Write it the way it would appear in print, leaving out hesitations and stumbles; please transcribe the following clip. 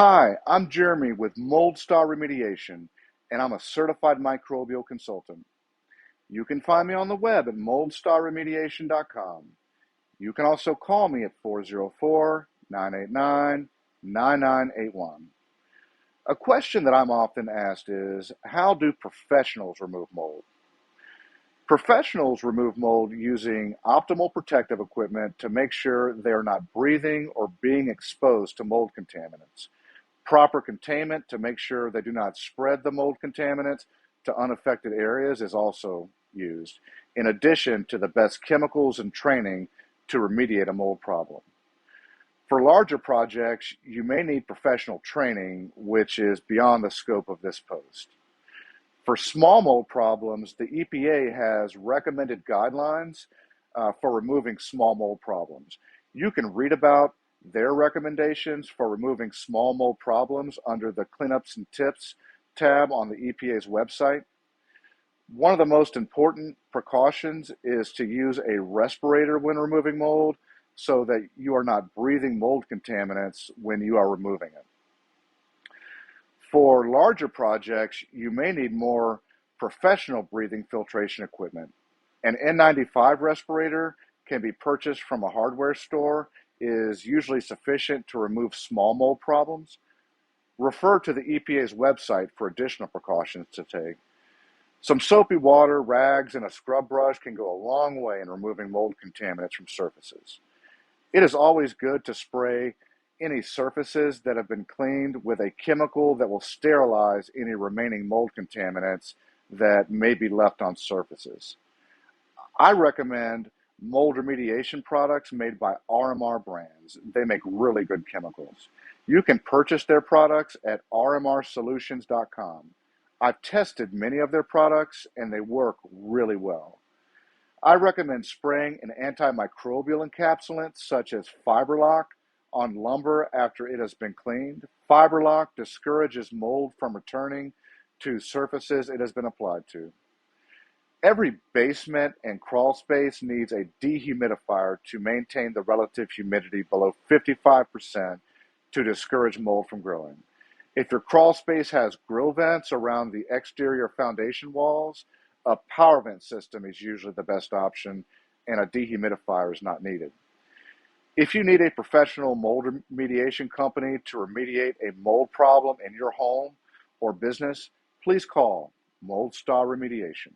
Hi, I'm Jeremy with MoldStar Remediation, and I'm a certified microbial consultant. You can find me on the web at moldstarremediation.com. You can also call me at 404-989-9981. A question that I'm often asked is, how do professionals remove mold? Professionals remove mold using optimal protective equipment to make sure they're not breathing or being exposed to mold contaminants. Proper containment to make sure they do not spread the mold contaminants to unaffected areas is also used, in addition to the best chemicals and training to remediate a mold problem. For larger projects, you may need professional training, which is beyond the scope of this post. For small mold problems, the EPA has recommended guidelines for removing small mold problems. You can read about their recommendations for removing small mold problems under the Cleanups and Tips tab on the EPA's website. One of the most important precautions is to use a respirator when removing mold so that you are not breathing mold contaminants when you are removing it. For larger projects, you may need more professional breathing filtration equipment. An N95 respirator can be purchased from a hardware store, is usually sufficient to remove small mold problems. Refer to the EPA's website for additional precautions to take. Some soapy water, rags, and a scrub brush can go a long way in removing mold contaminants from surfaces. It is always good to spray any surfaces that have been cleaned with a chemical that will sterilize any remaining mold contaminants that may be left on surfaces. I recommend mold remediation products made by RMR Brands. They make really good chemicals. You can purchase their products at rmrsolutions.com. I've tested many of their products and they work really well. I recommend spraying an antimicrobial encapsulant such as FiberLock on lumber after it has been cleaned. FiberLock discourages mold from returning to surfaces it has been applied to. Every basement and crawl space needs a dehumidifier to maintain the relative humidity below 55% to discourage mold from growing. If your crawl space has grill vents around the exterior foundation walls, a power vent system is usually the best option and a dehumidifier is not needed. If you need a professional mold remediation company to remediate a mold problem in your home or business, please call MoldStar Remediation.